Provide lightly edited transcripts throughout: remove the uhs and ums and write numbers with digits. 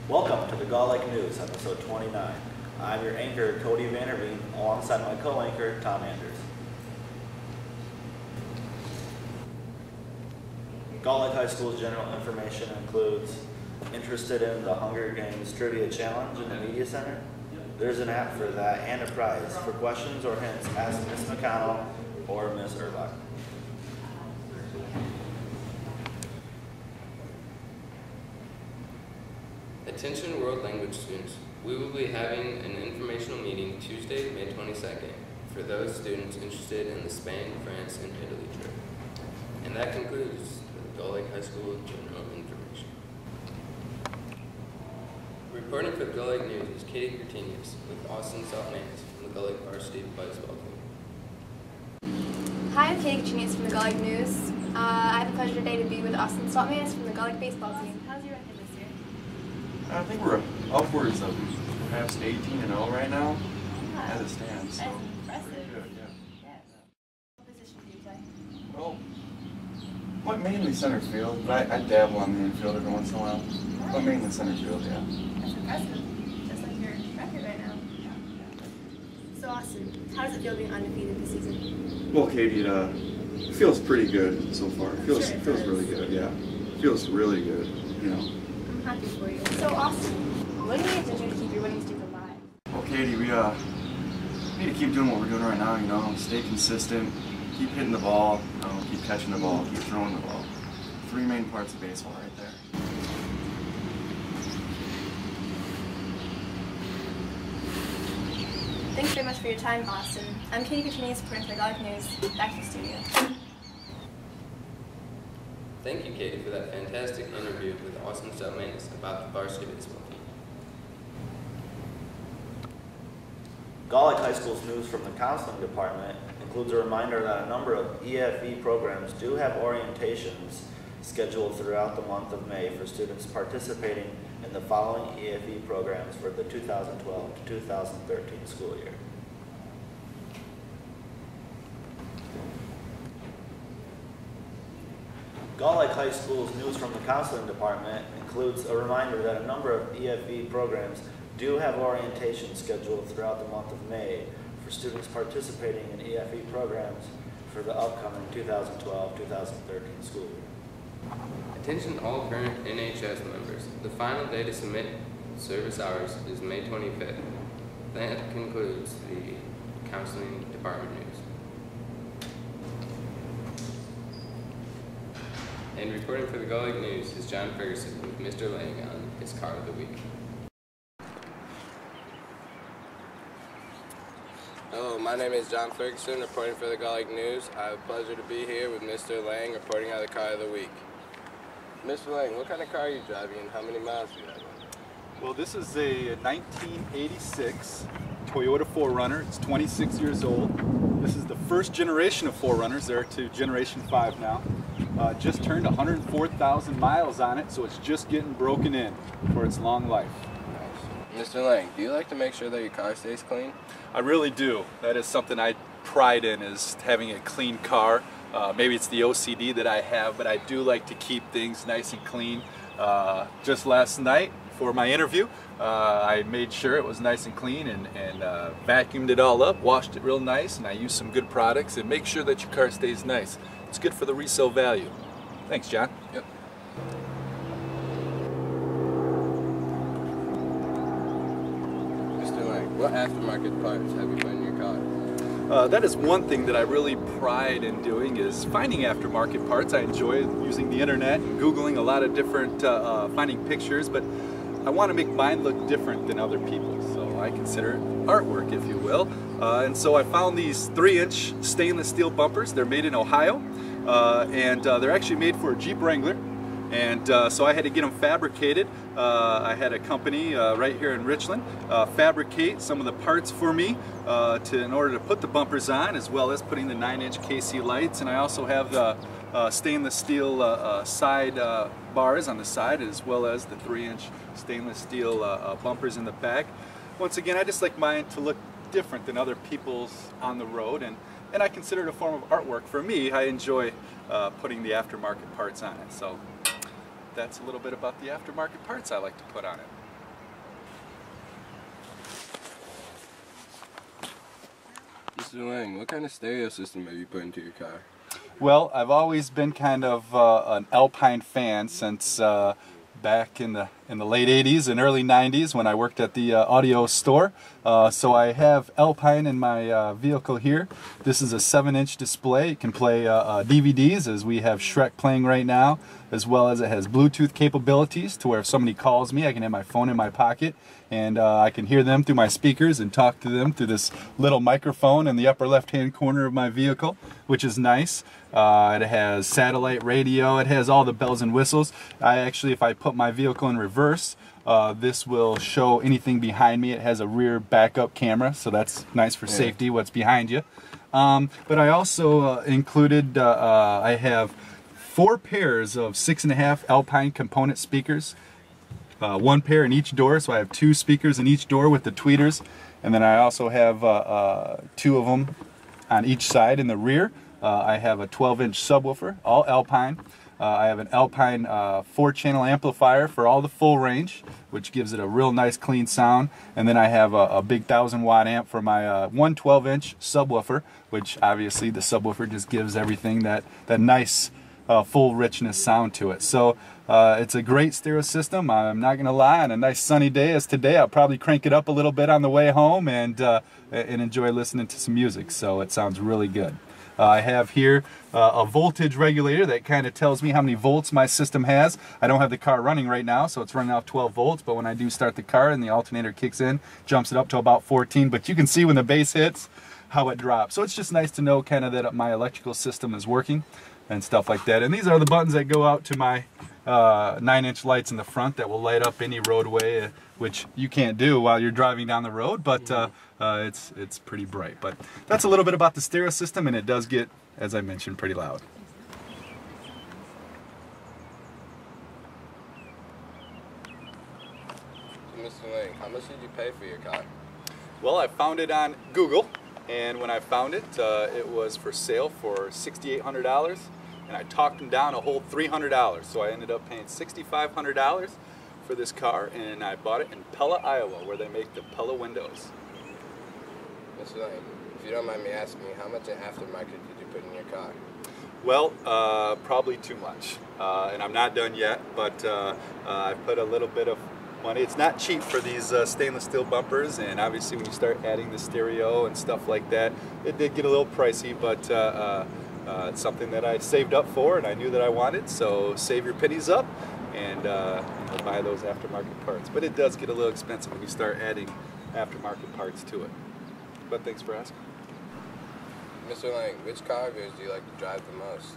Welcome to the Gull News, episode 29. I'm your anchor, Cody Vanderveen, alongside my co-anchor, Tom Anders. Gull High School's general information includes interested in the Hunger Games Trivia Challenge in the Media Center. There's an app for that and a prize. For questions or hints, ask Miss McConnell or Miss Erbach. Attention World Language students, we will be having an informational meeting Tuesday, May 22nd for those students interested in the Spain, France, and Italy trip. And that concludes the Gull High School general information. Reporting for the Gull News is Katie Gratinius with Austin Saltmans from the Gull Varsity Baseball Team. Hi, I'm Katie Gratinius from the Gull News. I have the pleasure today to be with Austin Saltmans from the Gull Baseball Team. How's your record this year? I think we're upwards of perhaps 18-0 right now, as it stands. So. That's impressive. Pretty good, yeah. Yes. What position do you play? Well, like mainly center field, but I dabble on the infield every once in a while. Nice. But mainly center field, yeah. That's impressive. Just like your record right now. So Austin, how does it feel being undefeated this season? Well, Katie, it feels pretty good so far. It feels really good, yeah. It feels really good, you know. I'm happy for you. So Austin, what do you need to do to keep your winning streak alive? Well, Katie, we need to keep doing what we're doing right now, you know, stay consistent, keep hitting the ball, you know, keep catching the ball, keep throwing the ball. Three main parts of baseball right there. Thanks very much for your time, Austin. I'm Katie Gratinius, reporting for Gull News. Back to the studio. Thank you, Katie, for that fantastic interview with Austin Saltmans about the varsity baseball team. Gull High School's news from the counseling department includes a reminder that a number of EFE programs do have orientations scheduled throughout the month of May for students participating in the following EFE programs for the 2012 to 2013 school year. Gull High School's news from the counseling department includes a reminder that a number of EFE programs do have orientation scheduled throughout the month of May for students participating in EFE programs for the upcoming 2012-2013 school year. Attention all current NHS members. The final day to submit service hours is May 25th. That concludes the counseling department news. And reporting for the Gull News is John Ferguson with Mr. Lang on his car of the week. Hello, my name is John Ferguson, reporting for the Gull News. I have the pleasure to be here with Mr. Lang, reporting on the car of the week. Mr. Lang, what kind of car are you driving and how many miles do you have on it? Well, this is a 1986 Toyota 4Runner. It's 26 years old. This is the first generation of 4Runners. They're to Generation 5 now. Just turned 104,000 miles on it, so it's just getting broken in for its long life. Nice. Mr. Lang, do you like to make sure that your car stays clean? I really do. That is something I pride in, is having a clean car. Maybe it's the OCD that I have, but I do like to keep things nice and clean. Just last night for my interview, I made sure it was nice and clean and vacuumed it all up, washed it real nice, and I used some good products. And make sure that your car stays nice. It's good for the resale value. Thanks, John. Yep. Mr. Lang, what aftermarket parts have you put in your car? That is one thing that I really pride in doing, is finding aftermarket parts. I enjoy using the internet and Googling a lot of different, finding pictures, but I want to make mine look different than other people's, so I consider it artwork, if you will. And so I found these 3-inch stainless steel bumpers. They're made in Ohio, and they're actually made for a Jeep Wrangler. And so I had to get them fabricated. I had a company right here in Richland fabricate some of the parts for me in order to put the bumpers on, as well as putting the 9-inch KC lights. And I also have the stainless steel side bars on the side, as well as the 3-inch stainless steel bumpers in the back. Once again, I just like mine to look different than other people's on the road, and I consider it a form of artwork. For me, I enjoy putting the aftermarket parts on it. So that's a little bit about the aftermarket parts I like to put on it. Mr. Lang, what kind of stereo system have you put into your car? Well, I've always been kind of an Alpine fan since back in the late 80s and early 90s when I worked at the audio store. So I have Alpine in my vehicle here. This is a 7-inch display. It can play DVDs, as we have Shrek playing right now, as well as it has Bluetooth capabilities to where if somebody calls me, I can have my phone in my pocket and I can hear them through my speakers and talk to them through this little microphone in the upper left-hand corner of my vehicle, which is nice. It has satellite radio. It has all the bells and whistles. If I put my vehicle in reverse, this will show anything behind me. It has a rear backup camera, so that's nice for safety, what's behind you. But I also included, I have 4 pairs of 6.5 Alpine component speakers. 1 pair in each door, so I have 2 speakers in each door with the tweeters. And then I also have 2 of them on each side in the rear. I have a 12-inch subwoofer, all Alpine. I have an Alpine 4-channel amplifier for all the full range, which gives it a real nice clean sound. And then I have a big 1,000-watt amp for my one 12-inch subwoofer, which obviously the subwoofer just gives everything that nice full richness sound to it. So it's a great stereo system. I'm not going to lie, on a nice sunny day as today, I'll probably crank it up a little bit on the way home and enjoy listening to some music. So it sounds really good. I have here a voltage regulator that kind of tells me how many volts my system has. I don't have the car running right now, so it's running off 12 volts, but when I do start the car and the alternator kicks in, jumps it up to about 14. But you can see when the bass hits how it drops. So it's just nice to know kind of that my electrical system is working and stuff like that. And these are the buttons that go out to my 9-inch lights in the front that will light up any roadway, which you can't do while you're driving down the road, but it's pretty bright. But that's a little bit about the stereo system, and it does get, as I mentioned, pretty loud. So, Mr. Lang, how much did you pay for your car? Well, I found it on Google, and when I found it, it was for sale for $6,800, and I talked them down a whole $300, so I ended up paying $6,500 for this car, and I bought it in Pella, Iowa, where they make the Pella windows. Mr. Lang, if you don't mind me asking, how much in aftermarket did you put in your car? Well, probably too much, and I'm not done yet, but I put a little bit of money. It's not cheap for these stainless steel bumpers, and obviously when you start adding the stereo and stuff like that, it did get a little pricey, but it's something that I saved up for and I knew that I wanted, so save your pennies up and buy those aftermarket parts. But it does get a little expensive when you start adding aftermarket parts to it. But thanks for asking. Mr. Lang, which car of yours do you like to drive the most?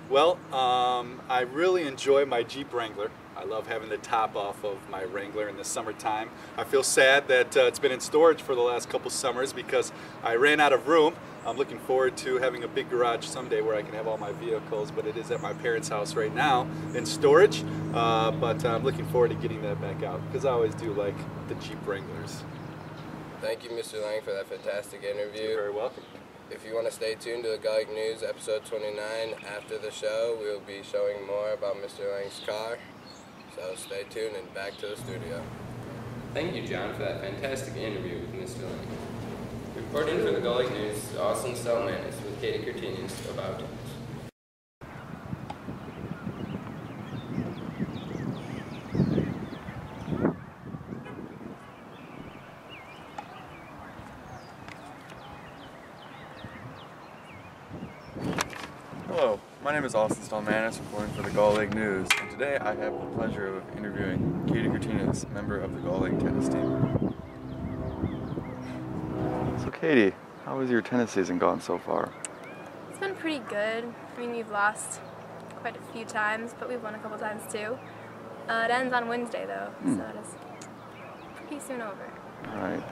Well, I really enjoy my Jeep Wrangler. I love having the top off of my Wrangler in the summertime. I feel sad that it's been in storage for the last couple summers because I ran out of room. I'm looking forward to having a big garage someday where I can have all my vehicles, but it is at my parents' house right now in storage. But I'm looking forward to getting that back out because I always do like the Jeep Wranglers. Thank you, Mr. Lang, for that fantastic interview. You're very welcome. If you want to stay tuned to the Gull News episode 29, after the show, we'll be showing more about Mr. Lang's car. So stay tuned and back to the studio. Thank you, John, for that fantastic interview with Mr. Lang. Reporting for the Gull News, Austin Selmanis with Katie Curtinius about tennis. Hello, my name is Austin Stallmanis, reporting for the Gull Lake News, and today I have the pleasure of interviewing Katie Curtinius, member of the Gull Lake tennis team. So Katie, how has your tennis season gone so far? It's been pretty good. I mean, we've lost quite a few times, but we've won a couple times too. It ends on Wednesday though, so it is pretty soon over. Alright.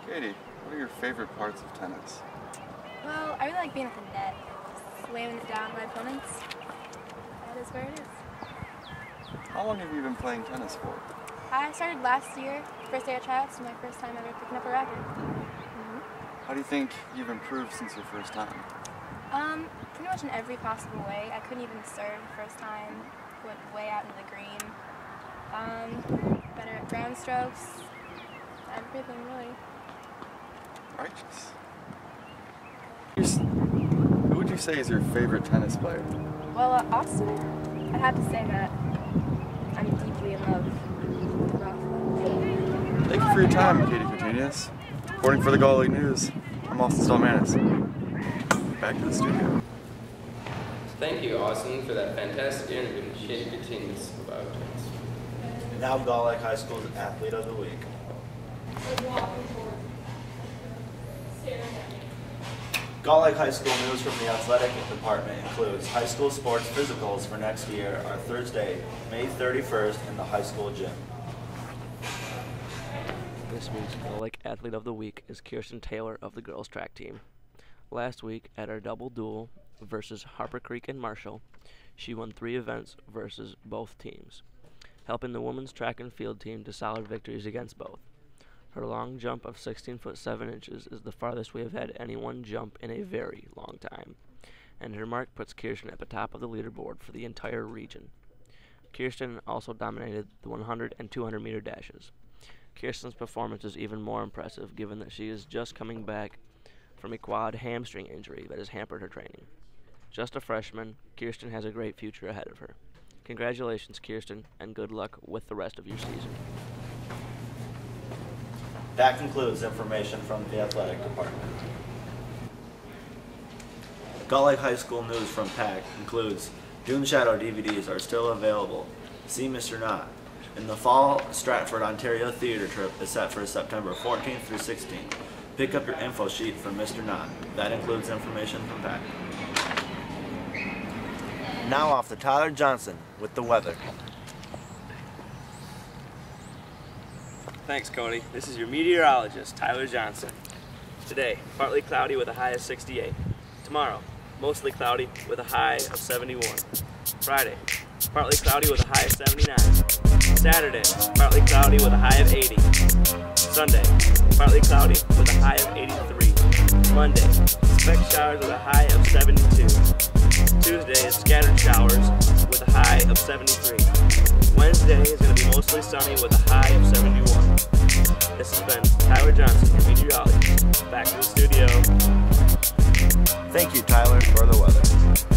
Katie, what are your favorite parts of tennis? Well, I really like being at the net, slamming it down my opponents. That is where it is. How long have you been playing tennis for? I started last year, first day of tryouts, my first time ever picking up a racket. How do you think you've improved since your first time? Pretty much in every possible way. I couldn't even serve the first time. Went way out into the green. Better at ground strokes. Everything really. Righteous. Who would you say is your favorite tennis player? Well, Austin. I'd have to say that I'm deeply in love with Ralph. Thank you for your time, Katie Cotenius. Reporting for the Gull News, I'm Austin Stallmanis. Back to the studio. Thank you, Austin, for that fantastic interview. Katie continues about tennis. Now Gull High School's Athlete of the Week. Gull High School news from the athletic department includes high school sports physicals for next year are Thursday, May 31st in the high school gym. This week's Gull Athlete of the Week is Kirsten Taylor of the girls track team. Last week at our double duel versus Harper Creek and Marshall, she won 3 events versus both teams, helping the women's track and field team to solid victories against both. Her long jump of 16 foot 7 inches is the farthest we have had anyone jump in a very long time, and her mark puts Kirsten at the top of the leaderboard for the entire region. Kirsten also dominated the 100 and 200 meter dashes. Kirsten's performance is even more impressive given that she is just coming back from a quad hamstring injury that has hampered her training. Just a freshman, Kirsten has a great future ahead of her. Congratulations, Kirsten, and good luck with the rest of your season. That concludes information from the athletic department. Gull Lake High School news from PAC includes Dune Shadow DVDs are still available. See Mr. Knott. In the fall, Stratford, Ontario theater trip is set for September 14th through 16th. Pick up your info sheet from Mr. Knott. That includes information from PAC. Now off to Tyler Johnson with the weather. Thanks, Cody. This is your meteorologist, Tyler Johnson. Today, partly cloudy with a high of 68. Tomorrow, mostly cloudy with a high of 71. Friday, partly cloudy with a high of 79. Saturday, partly cloudy with a high of 80. Sunday, partly cloudy with a high of 83. Monday, expect showers with a high of 72. Tuesday is scattered showers with a high of 73. Wednesday is going to be mostly sunny with a high of 71. This has been Tyler Johnson, your meteorologist. Back to the studio. Thank you, Tyler, for the weather.